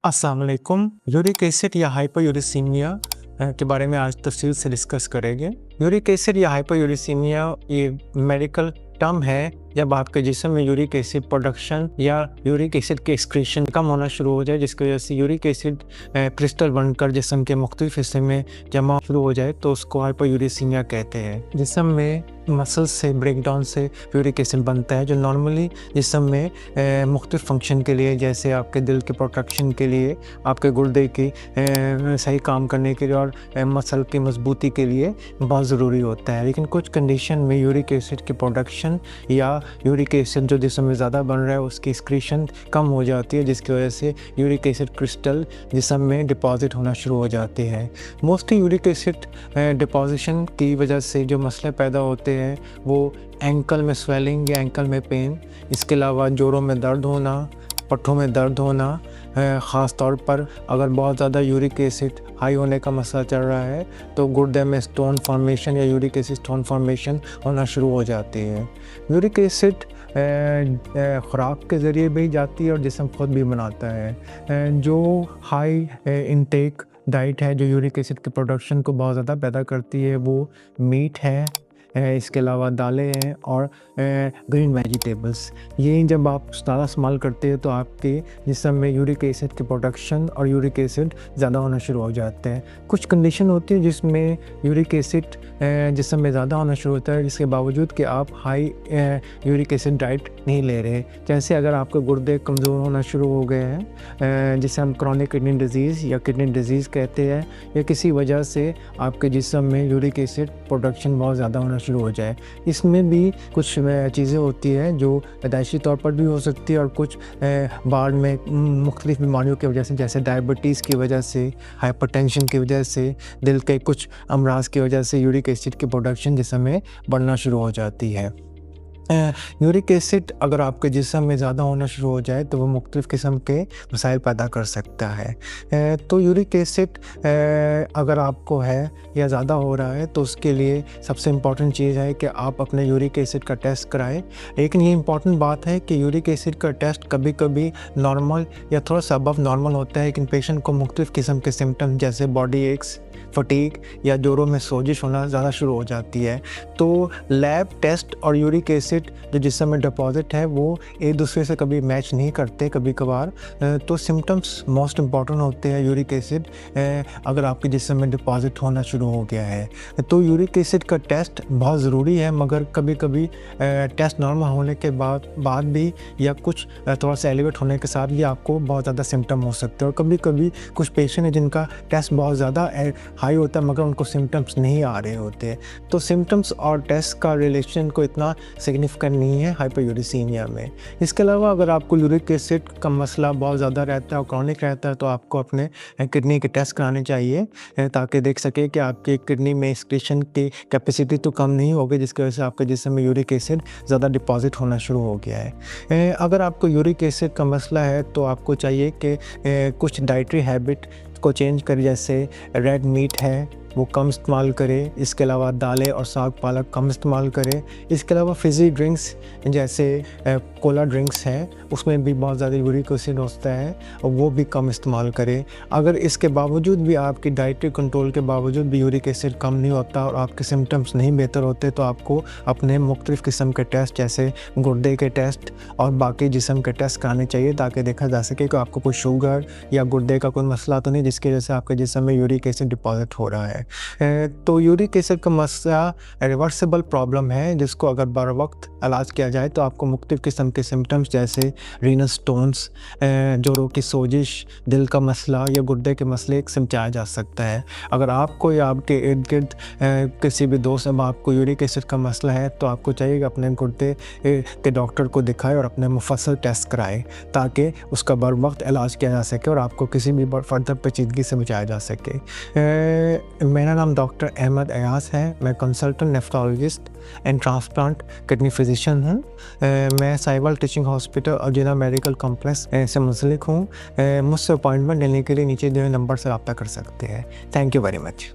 अस्सलाम वालेकुम। Uric acid या हाइपरयूरिसीमिया के बारे में आज तफसील से डिस्कस करेंगे। यूरिक एसिड या हाइपरयूरिसीमिया ये मेडिकल टर्म है जब आपके जिस्म में यूरिक एसिड प्रोडक्शन या यूरिक एसिड के एक्सक्रीशन कम होना शुरू हो जाए, जिसकी वजह से यूरिक एसिड क्रिस्टल बनकर जिस्म के मुख्तलिफ हिस्से में जमा शुरू हो जाए तो उसको हाइपरयूरिसीमिया कहते हैं। जिस्म में मसल्स से ब्रेकडाउन से यूरिक एसिड बनता है जो नॉर्मली जिस्म में मुख्तलिफ फंक्शन के लिए, जैसे आपके दिल के प्रोटेक्शन के लिए, आपके गुर्दे की सही काम करने के लिए और मसल की मजबूती के लिए बहुत ज़रूरी होता है। लेकिन कुछ कंडीशन में यूरिक एसिड की प्रोडक्शन या यूरिक एसिड जो जिस्म में ज़्यादा बन रहा है उसकी एक्सक्रीशन कम हो जाती है, जिसकी वजह से यूरिक एसिड क्रिस्टल जिस्म में डिपॉजिट होना शुरू हो जाते हैं। मोस्टली यूरिक एसिड डिपॉजिशन की वजह से जो मसले पैदा होते हैं वो एंकल में स्वेलिंग या एंकल में पेन, इसके अलावा जोड़ों में दर्द होना, पट्ठों में दर्द होना, ख़ास तौर पर अगर बहुत ज़्यादा यूरिक एसिड हाई होने का मसला चल रहा है तो गुर्दे में स्टोन फॉर्मेशन या यूरिक एसिड स्टोन फॉर्मेशन होना शुरू हो जाती है। यूरिक एसिड ख़ुराक के ज़रिए भी जाती है और जिस्म खुद भी बनाता है। जो हाई इनटेक डाइट है जो यूरिक एसिड के प्रोडक्शन को बहुत ज़्यादा पैदा करती है वो मीट है, इसके अलावा दालें हैं और ग्रीन वेजिटेबल्स। ये जब आप ज़्यादा इस्तेमाल करते हैं तो आपके जिस्म में यूरिक एसिड की प्रोडक्शन और यूरिक एसिड ज़्यादा होना शुरू हो जाते हैं। कुछ कंडीशन होती है जिसमें यूरिक एसिड जिस्म में ज़्यादा होना शुरू होता है जिसके बावजूद कि आप हाई यूरिक एसिड डाइट नहीं ले रहे। जैसे अगर आपके गुर्दे कमज़ोर होना शुरू हो गए हैं, जिसे हम क्रॉनिक किडनी डिजीज़ या किडनी डिजीज़ कहते हैं, या किसी वजह से आपके जिस्म में यूरिक एसिड प्रोडक्शन बहुत ज़्यादा होना शुरू हो जाए। इसमें भी कुछ चीज़ें होती हैं जो पैदाइशी तौर पर भी हो सकती है और कुछ बाद में मुख्तलिफ बीमारियों की वजह से, जैसे डायबिटीज़ की वजह से, हाइपरटेंशन की वजह से, दिल के कुछ अमराज की वजह से यूरिक एसिड की प्रोडक्शन जिस्म में बढ़ना शुरू हो जाती है। यूरिक एसिड अगर आपके जिस्म में ज़्यादा होना शुरू हो जाए तो वो मुख्तलिफ़ किस्म के मसाइल पैदा कर सकता है। तो यूरिक एसिड अगर आपको है या ज़्यादा हो रहा है तो उसके लिए सबसे इम्पॉर्टेंट चीज़ है कि आप अपने यूरिक एसिड का टेस्ट कराएं। लेकिन ये इम्पॉर्टेंट बात है कि यूरिक एसिड का टेस्ट कभी कभी नॉर्मल या थोड़ा सा अबव नॉर्मल होता है, लेकिन पेशेंट को मुख्तलिफ़ किस्म के सिम्टम्स जैसे बॉडी एक्स, फटीग या जोड़ों में सोजिश होना ज़्यादा शुरू हो जाती है। तो लैब टेस्ट और यूरिक एसिड जो जिस्म में डिपॉजिट है वो एक दूसरे से कभी मैच नहीं करते कभी कभार। तो सिम्टम्स मोस्ट इम्पॉर्टेंट होते हैं यूरिक एसिड अगर आपके जिस्म में डिपॉजिट होना शुरू हो गया है। तो यूरिक एसिड का टेस्ट बहुत ज़रूरी है, मगर कभी कभी टेस्ट नॉर्मल होने के बाद भी या कुछ थोड़ा सा एलिवेट होने के साथ भी आपको बहुत ज़्यादा सिम्टम हो सकते हैं। और कभी कभी कुछ पेशेंट हैं जिनका टेस्ट बहुत ज़्यादा हाई होता है मगर उनको सिम्टम्स नहीं आ रहे होते। तो सिम्टम्स और टेस्ट का रिलेशन को इतना सिग्निफिकेंट नहीं है हाइपरयूरिसीमिया में। इसके अलावा अगर आपको यूरिक एसिड का मसला बहुत ज़्यादा रहता है और क्रॉनिक रहता है तो आपको अपने किडनी के टेस्ट कराने चाहिए ताकि देख सके कि आपके किडनी में एक्सक्रीशन की कैपेसिटी तो कम नहीं होगी, जिसकी वजह से आपके जिस्म में यूरिक एसिड ज़्यादा डिपॉजिट होना शुरू हो गया है। अगर आपको यूरिक एसिड का मसला है तो आपको चाहिए कि कुछ डाइटरी हैबिट को चेंज करें, जैसे रेड मीट है वो कम इस्तेमाल करें, इसके अलावा दालें और साग पालक कम इस्तेमाल करें। इसके अलावा फिज़ी ड्रिंक्स जैसे कोला ड्रिंक्स हैं उसमें भी बहुत ज़्यादा यूरिक एसिड होता है और वो भी कम इस्तेमाल करें। अगर इसके बावजूद भी आपकी डाइटरी कंट्रोल के बावजूद भी यूरिक एसिड कम नहीं होता और आपके सिम्टम्स नहीं बेहतर होते तो आपको अपने मुख्तलिफ़ किस्म के टेस्ट जैसे गुर्दे के टेस्ट और बाकी जिस्म के टेस्ट कराने चाहिए ताकि देखा जा सके कि आपको कोई शुगर या गुर्दे का कोई मसला तो नहीं जिसकी वजह से आपके जिस्म में यूरिक एसिड डिपॉजिट हो रहा है। तो यूरिक एसिड का मसला रिवर्सिबल प्रॉब्लम है जिसको अगर बर वक्त इलाज किया जाए तो आपको मुख्तलिफ़ किस्म के सिम्टम्स जैसे रीनस स्टोन्स, जोड़ों की सोजिश, दिल का मसला या गुर्दे के मसले से बचाया जा सकता है। अगर आपको या आपके इर्द गिर्द किसी भी दोस्त अब आपको यूरिक एसिड का मसला है तो आपको चाहिए कि अपने गुर्दे के डॉक्टर को दिखाएं और अपने मुफस्सल टेस्ट कराएं ताकि उसका बर वक्त इलाज किया जा सके और आपको किसी भी फर्दर पेचीदगी से बचाया जा सके। मेरा नाम डॉक्टर अहमद अयास है। मैं consultant nephrologist and transplant kidney physician हूँ। मैं साहिवाल टीचिंग हॉस्पिटल और जिला मेडिकल कॉम्प्लेक्स से मुंसलिक हूँ। मुझसे अपॉइंटमेंट लेने के लिए नीचे दिए नंबर से रब्ता कर सकते हैं। Thank you very much.